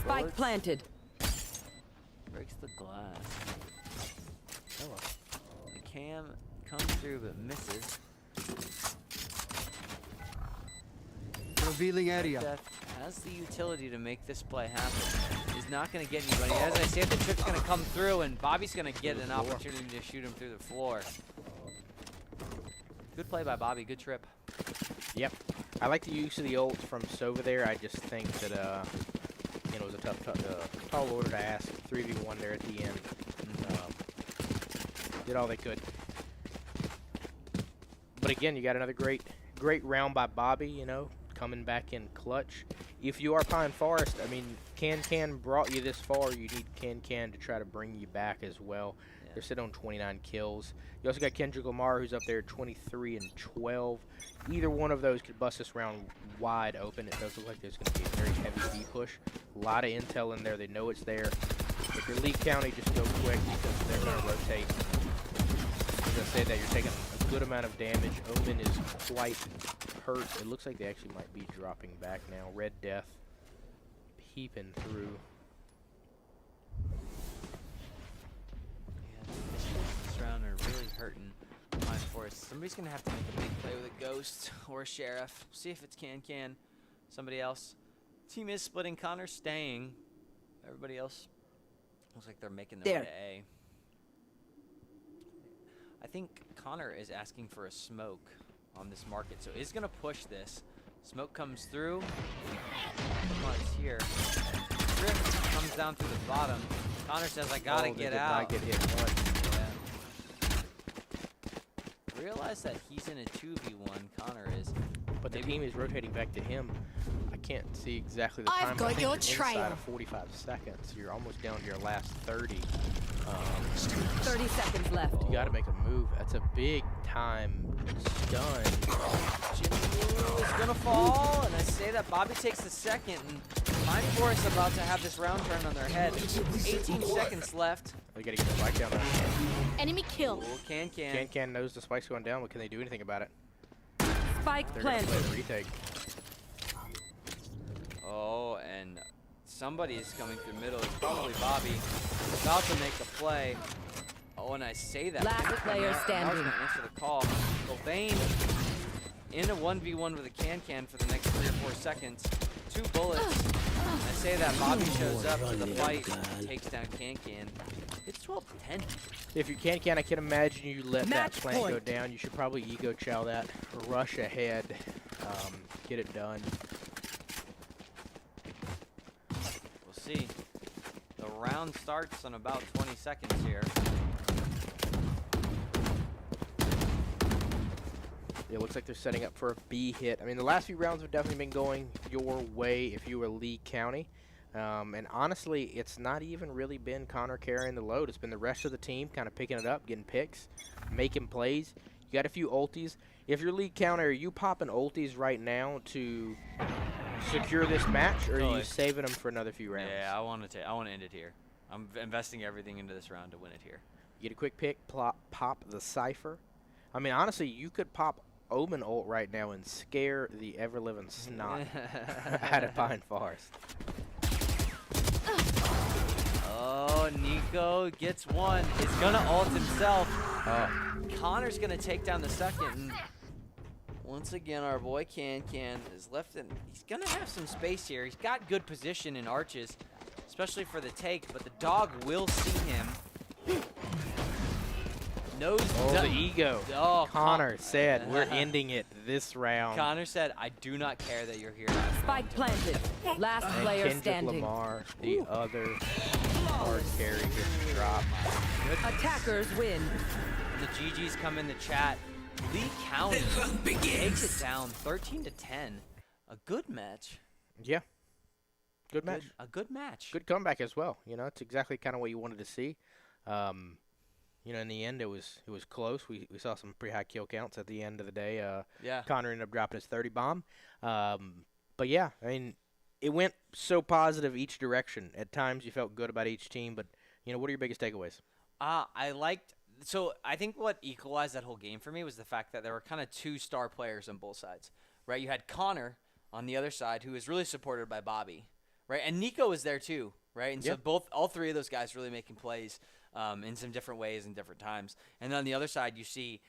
Spike Bullets. planted. Breaks the glass. The cam comes through but misses. Revealing area. Death has the utility to make this play happen. He's not going to get anybody. As I said, the trip's going to come through, and Bobby's going to get an opportunity to shoot him through the floor. Good play by Bobby. Good trip. Yep. I like the use of the ult from Sova there. I just think that, you know, it was a tall order to ask. 3v1 there at the end. Did all they could. But again, you got another great round by Bobby, you know, coming back in clutch. If you are Pine Forest, I mean, Can brought you this far. You need Can to try to bring you back as well. Yeah. They're sitting on 29 kills. You also got Kendrick Lamar, who's up there at 23 and 12. Either one of those could bust this round wide open. It does look like there's going to be a very heavy B push. A lot of intel in there. They know it's there. If you're Lee County, just go quick because they're going to rotate. As I said that, you're taking a good amount of damage. Omen is quite hurt. It looks like they actually might be dropping back now. Red Death peeping through. Yeah, this round are really hurting Pine Forest. Somebody's going to have to make a big play with a Ghost or a Sheriff. See if it's Can. Somebody else. Team is splitting. Connor staying. Everybody else looks like they're making their way to A. I think Connor is asking for a smoke on this market, so he's going to push this. Smoke comes through. Lamar's here. Drift comes down through the bottom. Connor says, I got to get out. Not get hit once. Yeah. Realize that he's in a 2v1. Connor is. But the team is rotating back to him. I can't see exactly the I've time. got I think your you're inside trail. of 45 seconds. You're almost down to your last 30. 30 seconds left. You got to make a move. That's a big time stun. Jimmy is going to fall, and I say that Bobby takes the second, and Pine Forest about to have this round turn on their head. 18 seconds left. They got to get the spike down there. Enemy kill. Oh, Can. Can knows the spike's going down, but can they do anything about it? Spike They're going to planted. play a retake. Oh, and somebody is coming through middle. It's probably Bobby. About to make a play. Oh, and I say that. Last Kendrick player Lamar- standing. I was going to answer the call. Gulbane in a 1v1 with a Can for the next 3 or 4 seconds. 2 bullets. And I say that Bobby shows up to the fight, takes down Can. It's 12-10. If you can, I can imagine you let Match that plant go point. down. You should probably ego chow that, rush ahead, get it done. We'll see. The round starts in about 20 seconds here. It looks like they're setting up for a B hit. I mean, the last few rounds have definitely been going your way if you were Lee County. And honestly, it's not even really been Connor carrying the load. It's been the rest of the team kind of picking it up, getting picks, making plays. You got a few ultis. If you're Lee County, are you popping ultis right now to secure this match, or are you saving them for another few rounds? Yeah, I want to end it here. I'm investing everything into this round to win it here. You get a quick pick, pop the Cypher. I mean, honestly, you could pop Omen ult right now and scare the ever-living snot out of Pine Forest. Oh, Nico gets one. He's going to ult himself. Connor's going to take down the second. And once again, our boy Can is left in. He's going to have some space here. He's got good position in arches, especially for the take, but the dog will see him. The ego. Oh, Connor said, we're ending it this round. Connor said, I do not care that you're here. Spike planted. Last And player Kendrick standing. Lamar, the other hard carry, gets dropped. Attackers win. The GGs come in the chat. Lee County takes it down 13-10. A good match. Yeah. Good match. A good match. Good comeback as well. You know, it's exactly kind of what you wanted to see. you know, in the end, it was close. We saw some pretty high kill counts at the end of the day. Yeah. Connor ended up dropping his 30 bomb. But yeah, I mean, it went so positive each direction. At times, you felt good about each team. But you know, what are your biggest takeaways? So I think what equalized that whole game for me was the fact that there were kind of 2 star players on both sides, right? You had Connor on the other side, who was really supported by Bobby, right? And Nico was there too, right? And so all 3 of those guys really making plays in some different ways and different times. And then on the other side, you see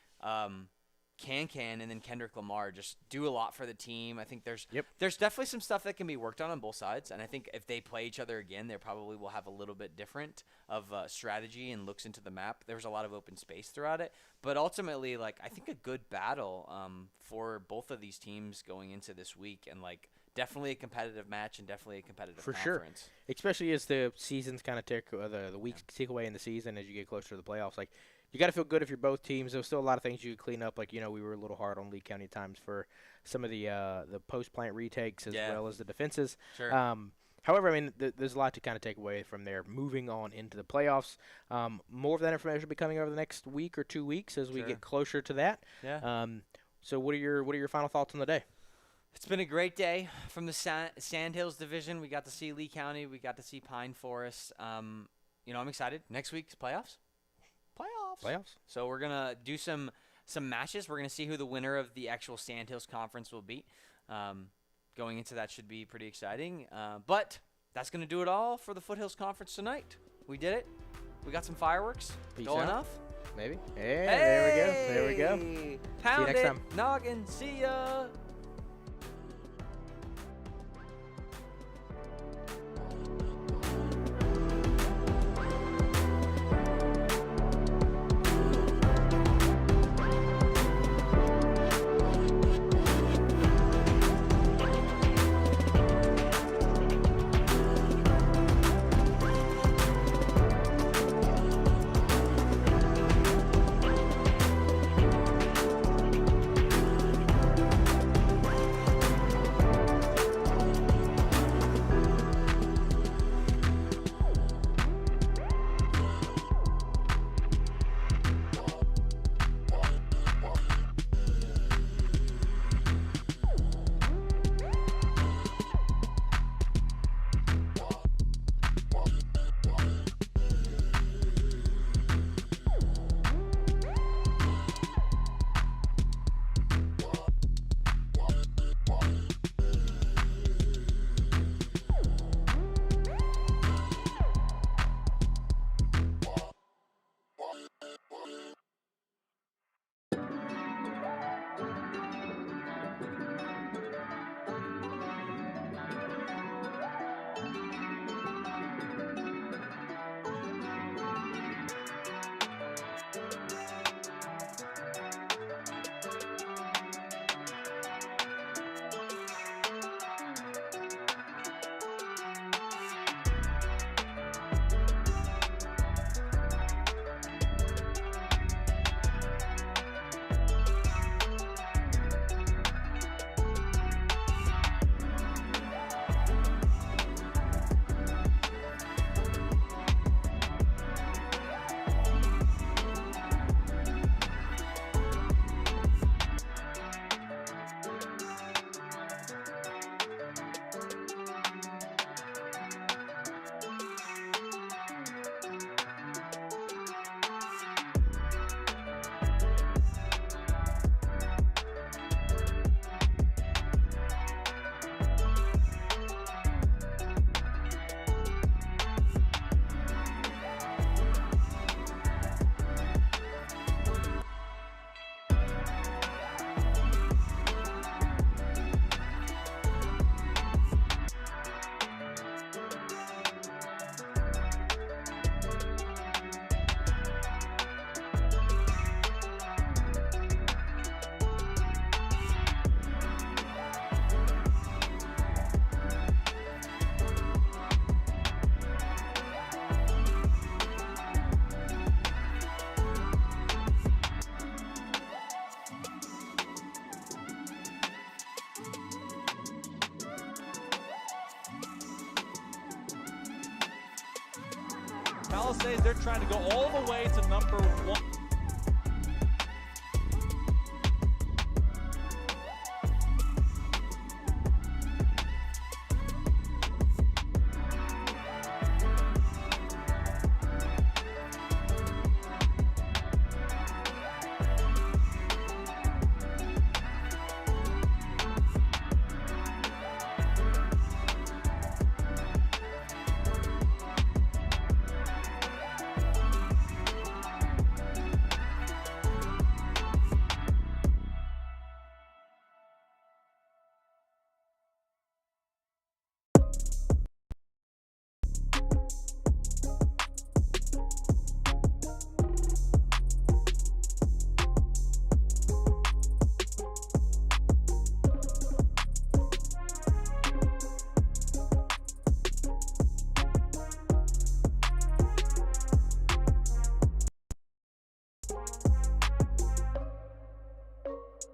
Can and then Kendrick Lamar just do a lot for the team. I think there's definitely some stuff that can be worked on both sides, and I think if they play each other again, they probably will have a little bit different of strategy and looks into the map. There was a lot of open space throughout it, but ultimately, like, I think a good battle for both of these teams going into this week, and like definitely a competitive match and definitely a competitive For conference. sure, especially as the seasons kind of tick, the weeks tick away in the season as you get closer to the playoffs. Like, you got to feel good if you're both teams. There's still a lot of things you could clean up. Like, you know, we were a little hard on Lee County at times for some of the post-plant retakes as well as the defenses. Sure. However, I mean, there's a lot to kind of take away from there. Moving on into the playoffs, more of that information will be coming over the next week or 2 weeks as we get closer to that. Yeah. So what are your final thoughts on the day? It's been a great day from the Sandhills division. We got to see Lee County. We got to see Pine Forest. You know, I'm excited. Next week's playoffs. Playoffs. So we're gonna do some matches. We're gonna see who the winner of the actual Sandhills conference will be. Going into that should be pretty exciting. But that's gonna do it all for the Foothills Conference tonight. We did it. We got some fireworks. Peace Going out. off. Maybe. Hey, there we go. Pound See you next it. time. Noggin. See ya. Palisades, they're trying to go all the way to number 1.